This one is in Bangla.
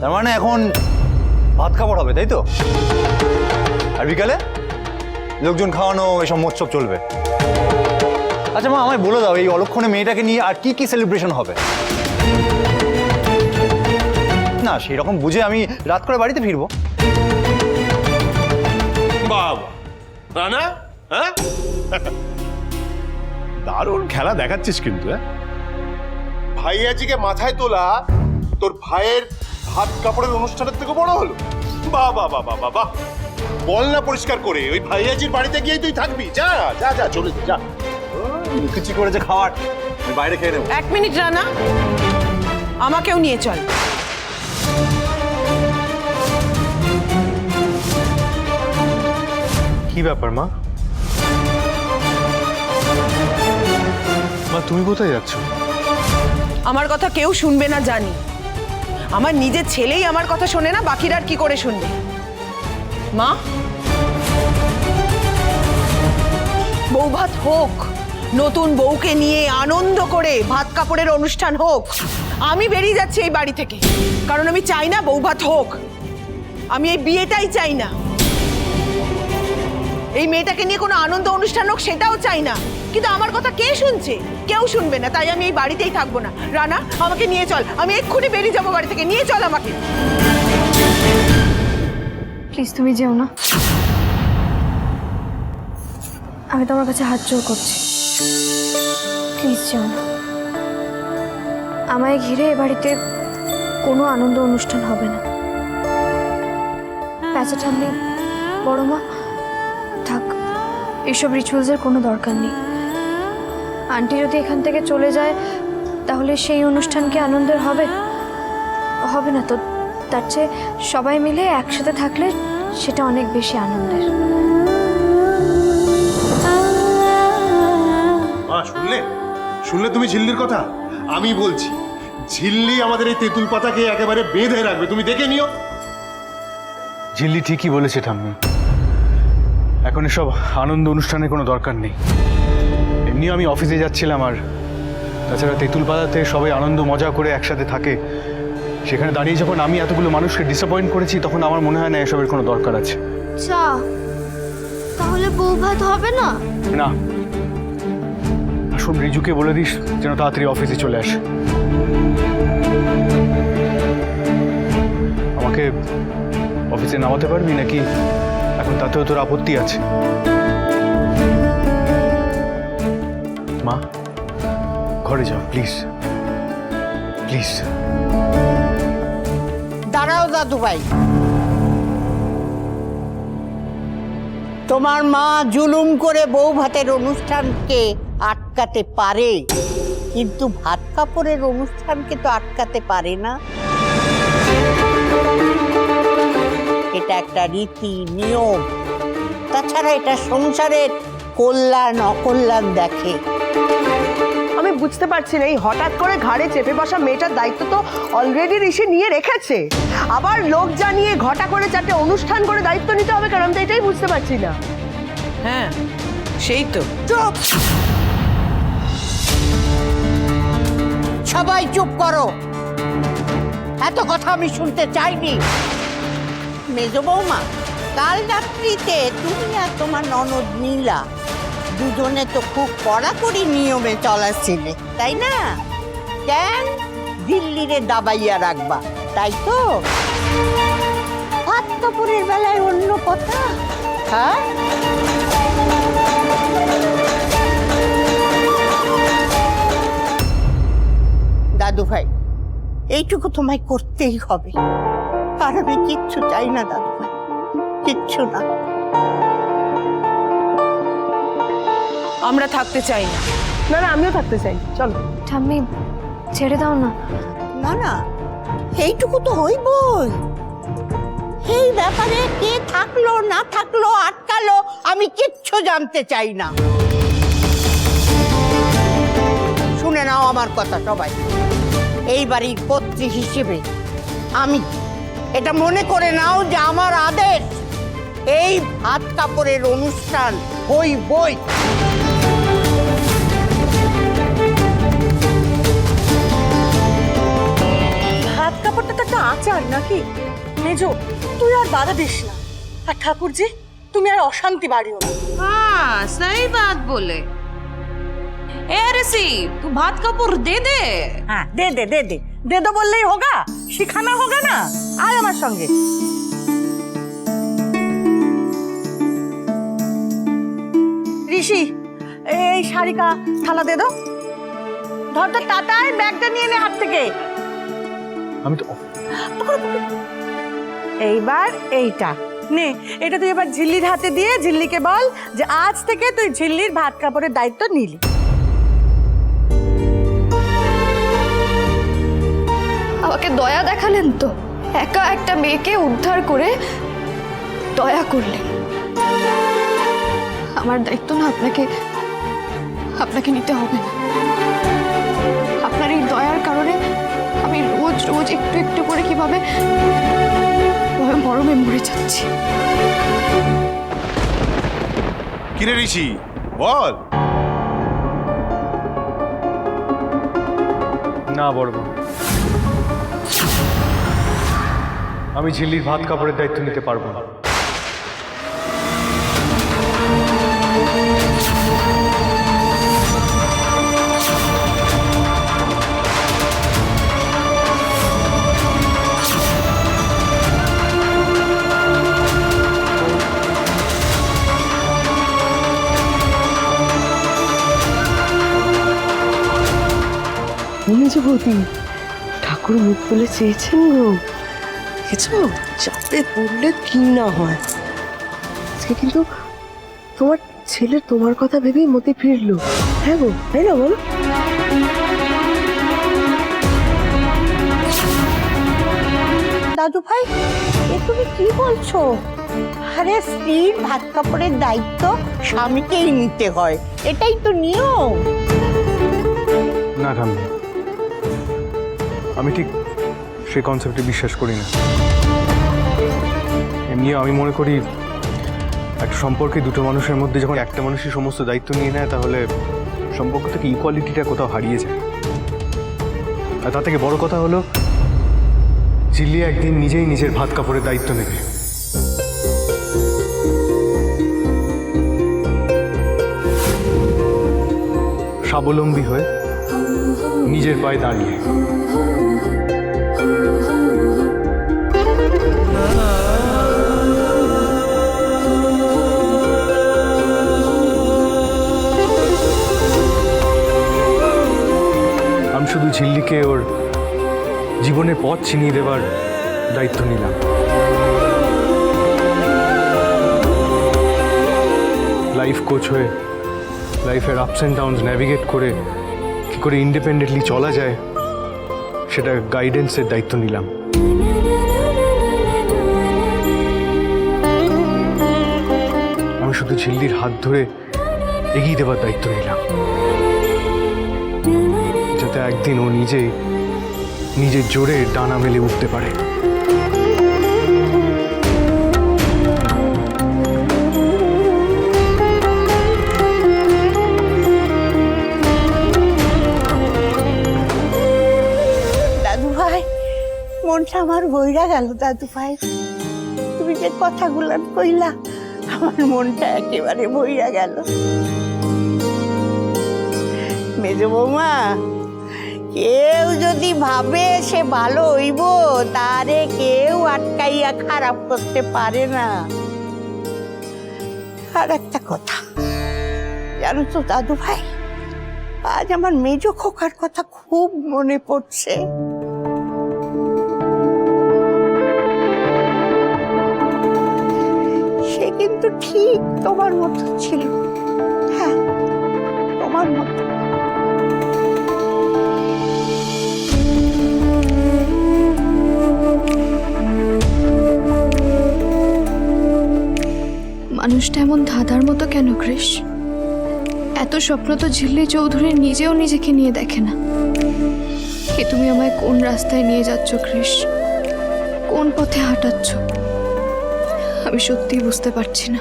তার মানে এখন ভাত কাপড় হবে, তাই তো? আর বিকালে লোকজন খাওয়ানো এসব মৎসব চলবে। আচ্ছা মা, আমায় বলে দাও এই অলক্ষণে মেয়েটাকে নিয়ে আর কি কি সেলিব্রেশন হবে? না সেরকম বুঝে আমি রাত করে বাড়িতে ফিরবো। বাবা রানা, হ্যাঁ দারুণ খেলা দেখাচ্ছিস কিন্তু। ভাইয়াজিকে মাথায় তোলা তোর ভাইয়ের হাত কাপড়ের অনুষ্ঠানের থেকে বড় হলো। বাহ বাহ বাহ বাহ বাহ, বল না পরিষ্কার করে ওই ভাইয়াজির বাড়িতে গিয়ে তুই থাকবি। যা যা যা, চলে যা। লুকিচি করেছে খাওয়ার, আমি বাইরে খেয়ে নেবো। এক মিনিট রানা, আমাকেও নিয়ে চল। কি ব্যাপার মা? মা তুমি কোথায় যাচ্ছ? আমার কথা কেউ শুনবে না জানি। আমার নিজের ছেলেই আমার কথা শোনে না, বাকিরা আর কি করে শুনবে? মা, বউ ভাত হোক, নতুন বউকে নিয়ে আনন্দ করে ভাত কাপড়ের অনুষ্ঠান হোক। আমি বেরিয়ে যাচ্ছি এই বাড়ি থেকে, কারণ আমি চাই না বউ ভাত হোক। আমি এই বিয়েটাই চাই না। এই মেয়েটাকে নিয়ে কোনো আনন্দ অনুষ্ঠান হোক সেটাও চাই না। কিন্তু আমার কথা কে শুনছে? কেউ শুনবে না, তাই আমি এই বাড়িতেই থাকবো না। রানা, আমাকে নিয়ে চল, আমি এক্ষুনি বেরিয়ে যাবো বাড়ি থেকে। নিয়ে চল আমাকে। প্লিজ তুমি যেও না, আমি তোমার কাছে হাত জোড় করছি, প্লিজ যেও না। আমায় ঘিরে এ বাড়িতে কোনো আনন্দ অনুষ্ঠান হবে না। প্যাঁচা ঠাম্মি, বড় মা, থাক, এইসব রিচুয়ালসের কোনো দরকার নেই। আন্টি যদি এখান থেকে চলে যায় তাহলে সেই অনুষ্ঠান কি আনন্দের হবে? হবে না তো। তার চেয়ে সবাই মিলে একসাথে থাকলে সেটা অনেক বেশি আনন্দের। মা শুনলে শুনলে তুমি ঝিল্লির কথা? আমি বলছি ঝিল্লি আমাদের এই তেঁতুল পাতাকে একেবারে বেঁধে রাখবে, তুমি দেখে নিও। ঝিল্লি ঠিকই বলেছে ঠাম্মি, এখন এসব আনন্দ অনুষ্ঠানের কোনো দরকার নেই। এমনিও আমি অফিসে যাচ্ছিলাম, আর তাছাড়া তেঁতুল পাতাতে সবাই আনন্দ মজা করে একসাথে থাকে, সেখানে দাঁড়িয়ে যখন আমি এতগুলো মানুষকে ডিসঅ্যাপয়েন্ট করেছি তখন আমার মনে হয় না এসবের কোনো দরকার আছে। আচ্ছা, তাহলে বউ ভাত হবে না? না, আসুন রিজুকে বলে দিস যেন তাড়াতাড়ি অফিসে চলে আসে। আমাকে অফিসে নামাতে পারবি নাকি এখন তাতেও তোর আপত্তি আছে? মা, ঘরে যাও প্লিজ, প্লিজ। দাঁড়াও দাদু ভাই, তোমার মা জুলুম করে বউ ভাতের অনুষ্ঠানকে আটকাতে পারে, কিন্তু ভাত কাপড়ের অনুষ্ঠানকে তো আটকাতে পারে না। এটা একটা রীতি নিয়ম, তাছাড়া এটা সংসারের কল্যাণ অকল্যাণ দেখে। আমি বুঝতে পারছি না, এই হঠাৎ করে ঘাড়ে চেপে বসা মেয়েটার দায়িত্ব তো অলরেডি ঋষি নিয়ে রেখেছে, আবার লোক জানিয়ে ঘটা করে চারটে অনুষ্ঠান করে দায়িত্ব নিতে হবে কারণ তো এটাই বুঝতে পারছি না। হ্যাঁ সেই তো। চুপ, সবাই চুপ করো, এত কথা আমি শুনতে চাইনি। মেজ বৌমা, কাল রাত্রিতে তুমি আর তোমার ননদ নীলা দুজনে তো খুব কড়াকড়ি নিয়মে চলাছিলে, তাই না? কেন দিল্লিরে দাবাইয়া রাখবা, তাই তো? ভাত কাপড়ের বেলায় অন্য কথা। হ্যাঁ, দাদু ভাই, এইটুকু তোমায় করতেই হবে। আর আমি কিচ্ছু চাই না দাদু ভাই, কিচ্ছু না। আমরা থাকতে চাই না। না না, আমিও থাকতে চাই। চলো ঠাম্মি, ছেড়ে দাও না। না না, এইটুকু তো হইবই। এই ব্যাপারে কে থাকলো না থাকলো আটকালো আমি কিচ্ছু জানতে চাই না। শুনে নাও আমার কথা সবাই, এই বাড়ির কর্ত্রী হিসেবে আমি এটা মনে করে নাও যে আমার আদেশ এই ভাত কাপড়ের অনুষ্ঠান হইবই। ভাত কাপড়টা তো একটা আচার নাকি? মেজো, তুই আর বাধা দিস না। আর ঠাকুরজি, তুমি আর অশান্তি বাড়িও না। हाँ सही बात बोले। ए ऋषि तू भात कपूर दे दे। হ্যাঁ, দে দে দে দে দে দো বললেই হোগা, শিখানা হোগা না। আয় আমার সঙ্গে। ঋষি, এই শারিকা থালা দে দো। ধর তো টাটায় ব্যাগটা নিয়ে নে হাত থেকে। আমি তো এইবার এইটা নে, এটা তুই এবার ঝিল্লির হাতে দিয়ে ঝিল্লিকে বল যে আজ থেকে তুই ঝিল্লির ভাত কাপড়ের দায়িত্ব নিলি। আমাকে দয়া দেখালেন তো, একা একটা মেয়েকে উদ্ধার করে দয়া করলেন। আমার দায়িত্ব না আপনাকে আপনাকে নিতে হবে না। আপনার এই দয়ার কারণে আমি রোজ রোজ একটু একটু করে কিভাবে মরমে মরে যাচ্ছি। কিরে ঋষি, বল। না বড় মা, আমি ঝিল্লির ভাত কাপড়ের দায়িত্ব নিতে পারবো না। মেজবতী, ঠাকুর মুখ তুলে চেয়েছেন গো। কিছু চাপে পড়লে কি না হয়। আজকে কিন্তু তোমার ছেলে তোমার কথা ভেবেই মতে ফিরলো। হ্যাঁ গো, তাই না বলো? দাদু ভাই, এ তুমি কি বলছো? আরে স্ত্রীর ভাত কাপড়ের দায়িত্ব স্বামীকেই নিতে হয়, এটাই তো নিয়ম। না ঠাম্মি, আমি ঠিক সেই কনসেপ্টে বিশ্বাস করি না। এমনি আমি মনে করি একটা সম্পর্কে দুটো মানুষের মধ্যে যখন একটা মানুষই সমস্ত দায়িত্ব নিয়ে নেয়, তাহলে সম্পর্ক থেকে ইকুয়ালিটিটা কোথাও হারিয়ে যায়। আর তা থেকে বড় কথা হলো, ঝিল্লি একদিন নিজেই নিজের ভাত কাপড়ের দায়িত্ব নেবে। স্বাবলম্বী হয়ে নিজের পায়ে দাঁড়িয়ে। আমি শুধু ঝিল্লিকে ওর জীবনের পথ চিনিয়ে দেওয়ার দায়িত্ব নিলাম। লাইফ কোচ হয়ে লাইফের আপস অ্যান্ড ডাউনস ন্যাভিগেট করে কী করে ইন্ডিপেন্ডেন্টলি চলা যায়, সেটা গাইডেন্সের দায়িত্ব নিলাম। আমি শুধু ঝিল্লির হাত ধরে এগিয়ে দেওয়ার দায়িত্ব নিলাম, যাতে একদিন ও নিজেই নিজের জোরে ডানা মেলে উঠতে পারে। দাদু ভাই, মনটা আমার বইরা গেল। দাদু ভাই, তুমি যে কথাগুলো কইলা, আমার মনটা একেবারে বইরা গেল। মেজ বৌমা, কেউ যদি ভাবে সে ভালো হইব, তারে কেউ আটকাইয়া খারাপ করতে পারে না। আর একটা কথা জানো তো দাদু ভাই, আজ আমার মেজ খোকার কথা খুব মনে পড়ছে। সে কিন্তু ঠিক তোমার মতো ছিল। হ্যাঁ, তোমার মতো। মানুষটা এমন ধাঁধার মতো কেন কৃষ? এত স্বপ্ন তো ঝিল্লি চৌধুরী নিজেও নিজেকে নিয়ে দেখে না। কে তুমি আমায় কোন রাস্তায় নিয়ে যাচ্ছ কৃষ? কোন পথে হাঁটাচ্ছ? আমি সত্যিই বুঝতে পারছি না।